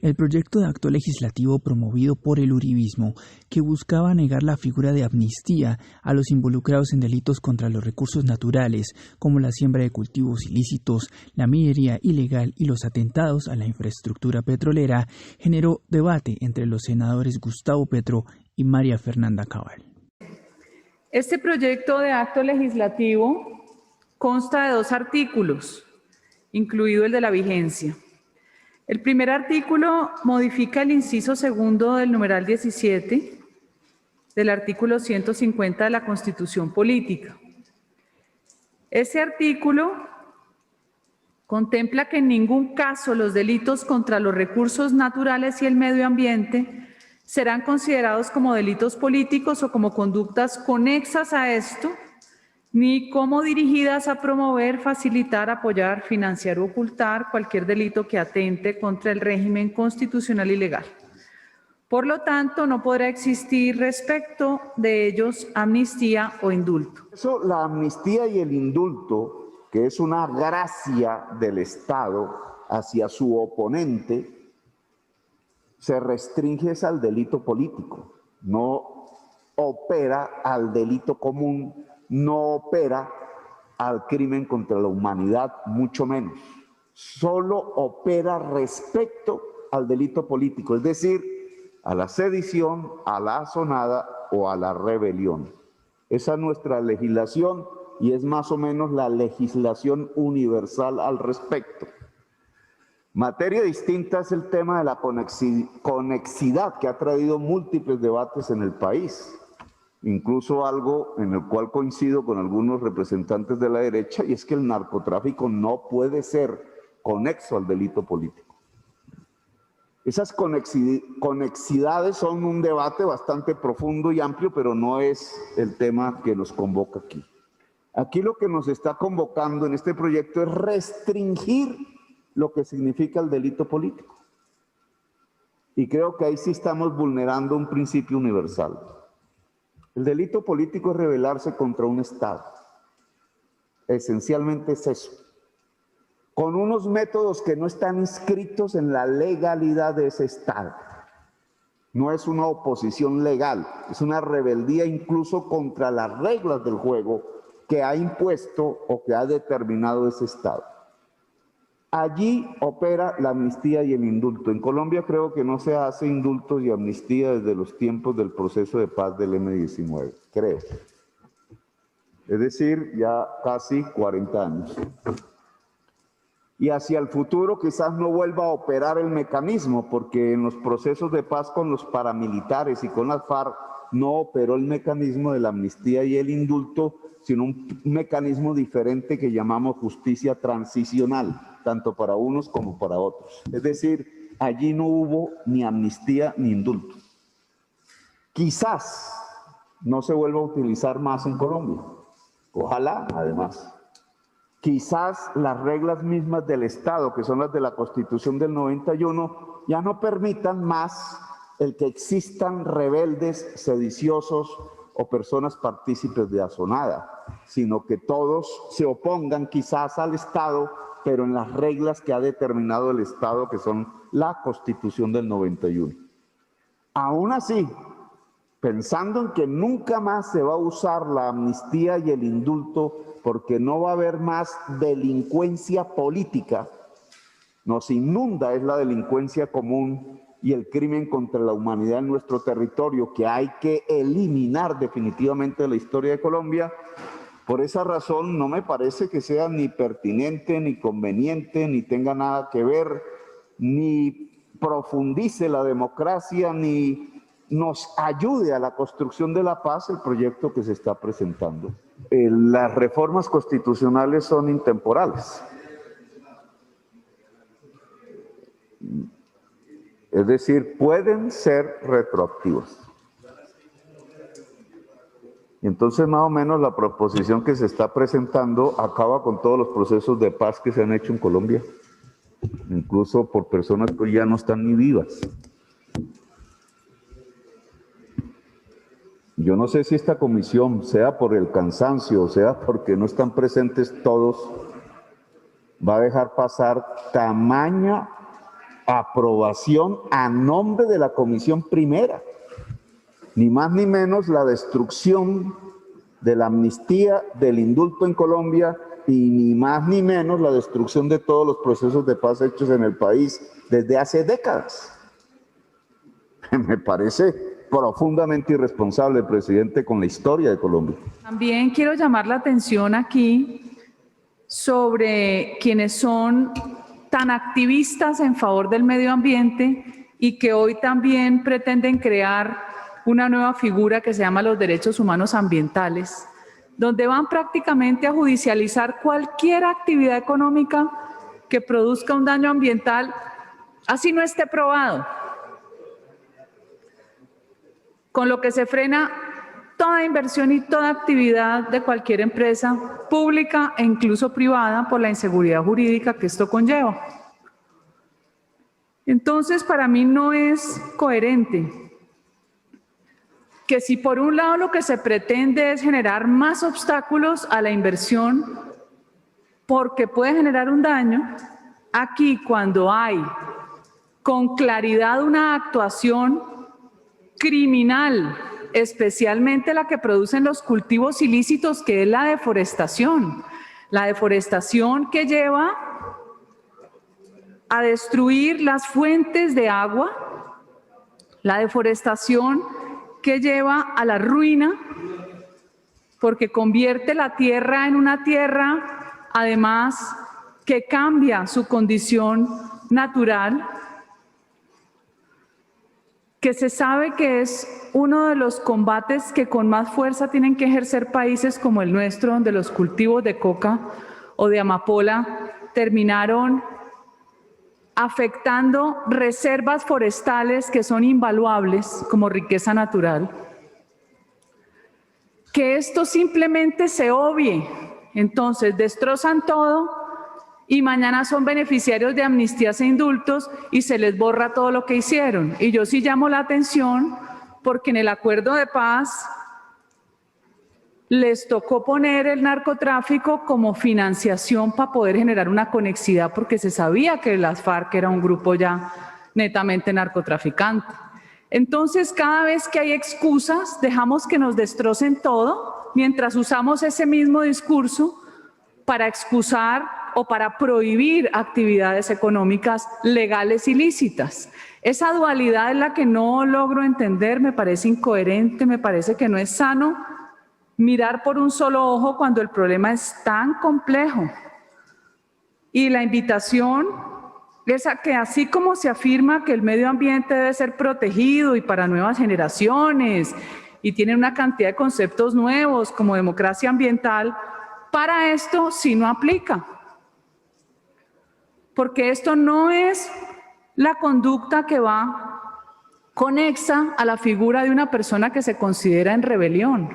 El proyecto de acto legislativo promovido por el uribismo, que buscaba negar la figura de amnistía a los involucrados en delitos contra los recursos naturales, como la siembra de cultivos ilícitos, la minería ilegal y los atentados a la infraestructura petrolera, generó debate entre los senadores Gustavo Petro y María Fernanda Cabal. Este proyecto de acto legislativo consta de 2 artículos, incluido el de la vigencia. El primer artículo modifica el inciso segundo del numeral 17 del artículo 150 de la Constitución Política. Ese artículo contempla que en ningún caso los delitos contra los recursos naturales y el medio ambiente serán considerados como delitos políticos o como conductas conexas a esto, ni como dirigidas a promover, facilitar, apoyar, financiar o ocultar cualquier delito que atente contra el régimen constitucional y legal. Por lo tanto, no podrá existir respecto de ellos amnistía o indulto. Eso, la amnistía y el indulto, que es una gracia del Estado hacia su oponente, se restringe al delito político, no opera al delito común, no opera al crimen contra la humanidad, mucho menos. Solo opera respecto al delito político, es decir, a la sedición, a la asonada o a la rebelión. Esa es nuestra legislación y es más o menos la legislación universal al respecto. Materia distinta es el tema de la conexidad que ha traído múltiples debates en el país. Incluso algo en el cual coincido con algunos representantes de la derecha, y es que el narcotráfico no puede ser conexo al delito político. Esas conexidades son un debate bastante profundo y amplio, pero no es el tema que nos convoca aquí. Aquí lo que nos está convocando en este proyecto es restringir lo que significa el delito político. Y creo que ahí sí estamos vulnerando un principio universal. El delito político es rebelarse contra un Estado. Esencialmente es eso. Con unos métodos que no están inscritos en la legalidad de ese Estado. No es una oposición legal, es una rebeldía incluso contra las reglas del juego que ha impuesto o que ha determinado ese Estado. Allí opera la amnistía y el indulto. En Colombia creo que no se hace indultos y amnistía desde los tiempos del proceso de paz del M-19, creo. Es decir, ya casi 40 años. Y hacia el futuro quizás no vuelva a operar el mecanismo, porque en los procesos de paz con los paramilitares y con las FARC no operó el mecanismo de la amnistía y el indulto, sino un mecanismo diferente que llamamos justicia transicional, tanto para unos como para otros. Es decir, allí no hubo ni amnistía ni indulto. Quizás no se vuelva a utilizar más en Colombia. Ojalá, además. Quizás las reglas mismas del Estado, que son las de la Constitución del 91, ya no permitan más el que existan rebeldes, sediciosos o personas partícipes de asonada, sino que todos se opongan quizás al Estado, pero en las reglas que ha determinado el Estado, que son la Constitución del 91. Aún así, pensando en que nunca más se va a usar la amnistía y el indulto, porque no va a haber más delincuencia política, nos inunda es la delincuencia común y el crimen contra la humanidad en nuestro territorio, que hay que eliminar definitivamente de la historia de Colombia. Por esa razón no me parece que sea ni pertinente, ni conveniente, ni tenga nada que ver, ni profundice la democracia, ni nos ayude a la construcción de la paz el proyecto que se está presentando. Las reformas constitucionales son intemporales. Es decir, pueden ser retroactivas. Entonces, más o menos, la proposición que se está presentando acaba con todos los procesos de paz que se han hecho en Colombia, incluso por personas que ya no están ni vivas. Yo no sé si esta comisión, sea por el cansancio, sea porque no están presentes todos, va a dejar pasar tamaña aprobación a nombre de la Comisión Primera. Ni más ni menos la destrucción de la amnistía, del indulto en Colombia, y ni más ni menos la destrucción de todos los procesos de paz hechos en el país desde hace décadas. Me parece profundamente irresponsable el presidente con la historia de Colombia. También quiero llamar la atención aquí sobre quienes son tan activistas en favor del medio ambiente y que hoy también pretenden crear una nueva figura que se llama los derechos humanos ambientales, donde van prácticamente a judicializar cualquier actividad económica que produzca un daño ambiental, así no esté probado, con lo que se frena toda inversión y toda actividad de cualquier empresa pública e incluso privada por la inseguridad jurídica que esto conlleva. Entonces, para mí no es coherente que si por un lado lo que se pretende es generar más obstáculos a la inversión porque puede generar un daño, aquí cuando hay con claridad una actuación criminal, especialmente la que producen los cultivos ilícitos, que es la deforestación que lleva a destruir las fuentes de agua, la deforestación que lleva a la ruina, porque convierte la tierra en una tierra, además, que cambia su condición natural, que se sabe que es uno de los combates que con más fuerza tienen que ejercer países como el nuestro, donde los cultivos de coca o de amapola terminaron afectando reservas forestales que son invaluables como riqueza natural. Que esto simplemente se obvie, entonces destrozan todo y mañana son beneficiarios de amnistías e indultos y se les borra todo lo que hicieron. Y yo sí llamo la atención porque en el acuerdo de paz les tocó poner el narcotráfico como financiación para poder generar una conexidad, porque se sabía que las FARC era un grupo ya netamente narcotraficante. Entonces, cada vez que hay excusas, dejamos que nos destrocen todo, mientras usamos ese mismo discurso para excusar o para prohibir actividades económicas legales ilícitas. Esa dualidad es la que no logro entender, me parece incoherente, me parece que no es sano mirar por un solo ojo cuando el problema es tan complejo. Y la invitación es a que, así como se afirma que el medio ambiente debe ser protegido y para nuevas generaciones, y tiene una cantidad de conceptos nuevos como democracia ambiental, para esto sí no aplica. Porque esto no es la conducta que va conexa a la figura de una persona que se considera en rebelión.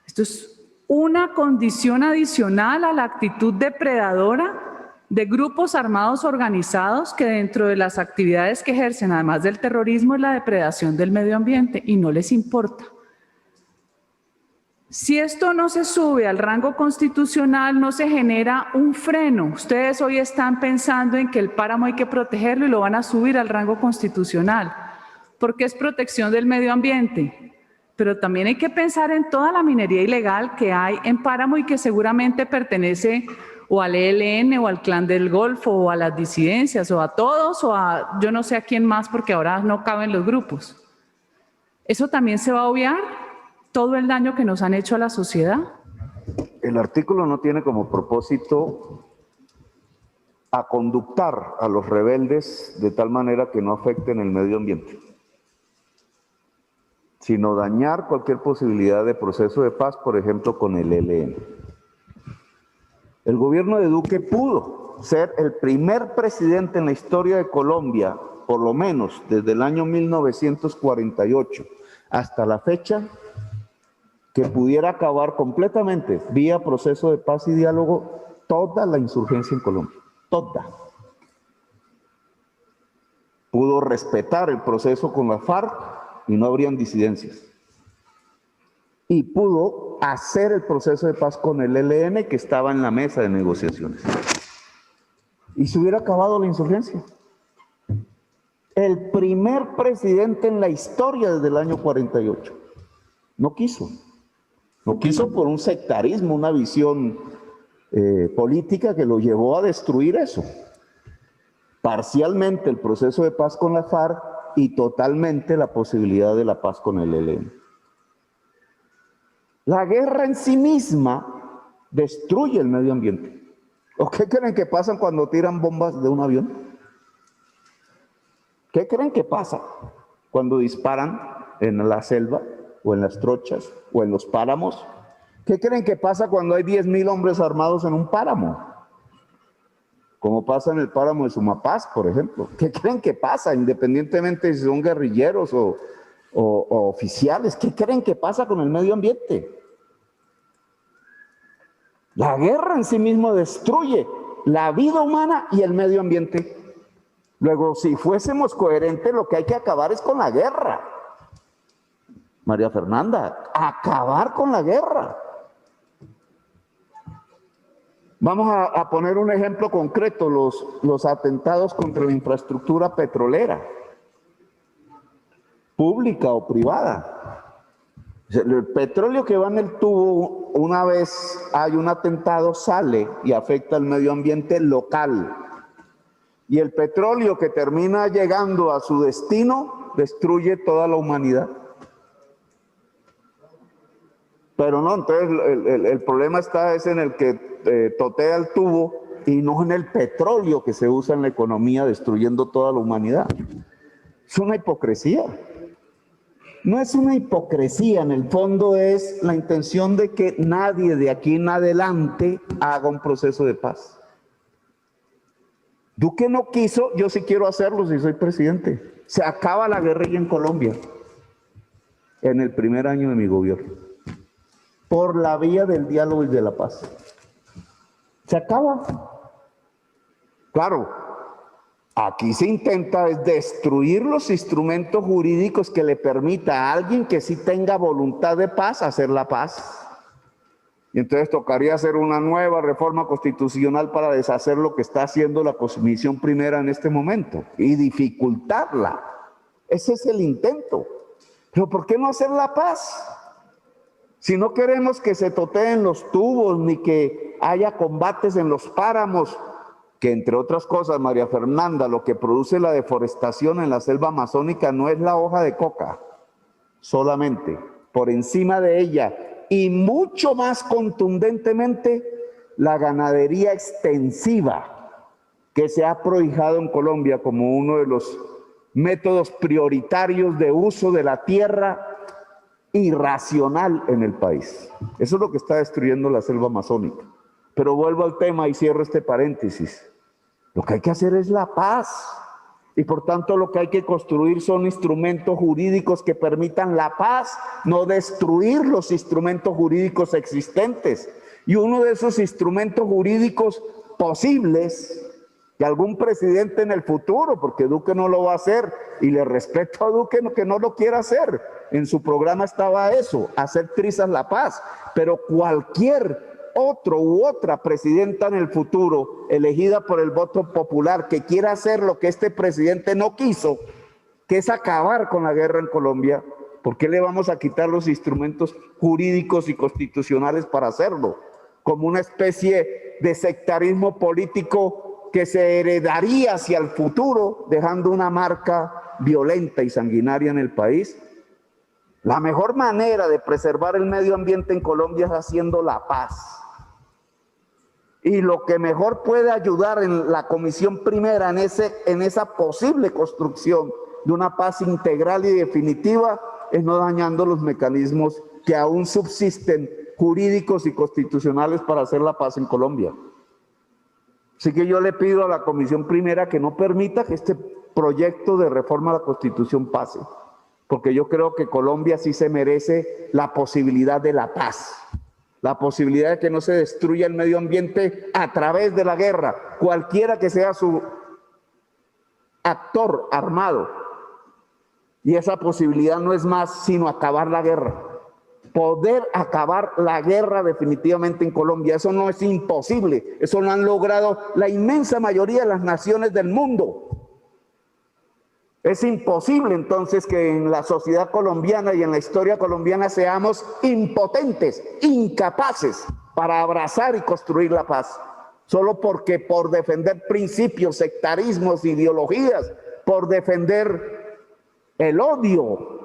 Esto es una condición adicional a la actitud depredadora de grupos armados organizados que dentro de las actividades que ejercen, además del terrorismo, es la depredación del medio ambiente y no les importa. Si esto no se sube al rango constitucional, no se genera un freno. Ustedes hoy están pensando en que el páramo hay que protegerlo y lo van a subir al rango constitucional, porque es protección del medio ambiente. Pero también hay que pensar en toda la minería ilegal que hay en páramo y que seguramente pertenece o al ELN o al Clan del Golfo o a las disidencias o a todos o a yo no sé a quién más, porque ahora no caben los grupos. ¿Eso también se va a obviar? ¿Todo el daño que nos han hecho a la sociedad? El artículo no tiene como propósito aconductar a los rebeldes de tal manera que no afecten el medio ambiente, sino dañar cualquier posibilidad de proceso de paz, por ejemplo, con el ELN. El gobierno de Duque pudo ser el primer presidente en la historia de Colombia, por lo menos desde el año 1948 hasta la fecha, que pudiera acabar completamente, vía proceso de paz y diálogo, toda la insurgencia en Colombia, toda. Pudo respetar el proceso con la FARC y no habrían disidencias. Y pudo hacer el proceso de paz con el ELN, que estaba en la mesa de negociaciones. y se hubiera acabado la insurgencia. El primer presidente en la historia desde el año 48 no quiso. No quiso por un sectarismo, una visión política que lo llevó a destruir eso. Parcialmente el proceso de paz con la FARC y totalmente la posibilidad de la paz con el ELN. La guerra en sí misma destruye el medio ambiente. ¿O qué creen que pasa cuando tiran bombas de un avión? ¿Qué creen que pasa cuando disparan en la selva o en las trochas o en los páramos? ¿Qué creen que pasa cuando hay 10.000 hombres armados en un páramo? Como pasa en el páramo de Sumapaz, por ejemplo. ¿Qué creen que pasa, independientemente si son guerrilleros o oficiales? ¿Qué creen que pasa con el medio ambiente? La guerra en sí misma destruye la vida humana y el medio ambiente. Luego, si fuésemos coherentes, lo que hay que acabar es con la guerra. María Fernanda, acabar con la guerra. Vamos a poner un ejemplo concreto, los atentados contra la infraestructura petrolera, pública o privada. El petróleo que va en el tubo, una vez hay un atentado, sale y afecta al medio ambiente local. Y el petróleo que termina llegando a su destino, destruye toda la humanidad. Pero no, entonces el problema es en el que totea el tubo y no en el petróleo que se usa en la economía destruyendo toda la humanidad. Es una hipocresía. No es una hipocresía, en el fondo es la intención de que nadie de aquí en adelante haga un proceso de paz. Duque no quiso, yo sí quiero hacerlo si soy presidente. Se acaba la guerrilla en Colombia en el primer año de mi gobierno, por la vía del diálogo y de la paz. Se acaba. Claro, aquí se intenta es destruir los instrumentos jurídicos que le permita a alguien que sí tenga voluntad de paz hacer la paz. Y entonces tocaría hacer una nueva reforma constitucional para deshacer lo que está haciendo la Comisión Primera en este momento y dificultarla. Ese es el intento. Pero ¿por qué no hacer la paz? Si no queremos que se toteen los tubos ni que haya combates en los páramos, que entre otras cosas, María Fernanda, lo que produce la deforestación en la selva amazónica no es la hoja de coca solamente, por encima de ella y mucho más contundentemente la ganadería extensiva que se ha prohijado en Colombia como uno de los métodos prioritarios de uso de la tierra irracional en el país. Eso es lo que está destruyendo la selva amazónica. Pero vuelvo al tema y cierro este paréntesis. Lo que hay que hacer es la paz. Y por tanto lo que hay que construir son instrumentos jurídicos que permitan la paz, no destruir los instrumentos jurídicos existentes. Y uno de esos instrumentos jurídicos posibles, que algún presidente en el futuro, porque Duque no lo va a hacer, y le respeto a Duque que no lo quiera hacer, en su programa estaba eso, hacer trizas la paz, pero cualquier otro u otra presidenta en el futuro, elegida por el voto popular, que quiera hacer lo que este presidente no quiso, que es acabar con la guerra en Colombia, ¿por qué le vamos a quitar los instrumentos jurídicos y constitucionales para hacerlo? Como una especie de sectarismo político que se heredaría hacia el futuro, dejando una marca violenta y sanguinaria en el país. La mejor manera de preservar el medio ambiente en Colombia es haciendo la paz. Y lo que mejor puede ayudar en la Comisión Primera en esa posible construcción de una paz integral y definitiva es no dañando los mecanismos que aún subsisten jurídicos y constitucionales para hacer la paz en Colombia. Así que yo le pido a la Comisión Primera que no permita que este proyecto de reforma a la Constitución pase, porque yo creo que Colombia sí se merece la posibilidad de la paz, la posibilidad de que no se destruya el medio ambiente a través de la guerra, cualquiera que sea su actor armado. Y esa posibilidad no es más sino acabar la guerra. poder acabar la guerra definitivamente en Colombia. Eso no es imposible, eso lo han logrado la inmensa mayoría de las naciones del mundo. Es imposible entonces que en la sociedad colombiana y en la historia colombiana seamos impotentes, incapaces para abrazar y construir la paz, solo porque por defender principios, sectarismos, ideologías, por defender el odio,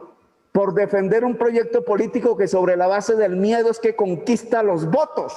por defender un proyecto político que sobre la base del miedo es que conquista los votos.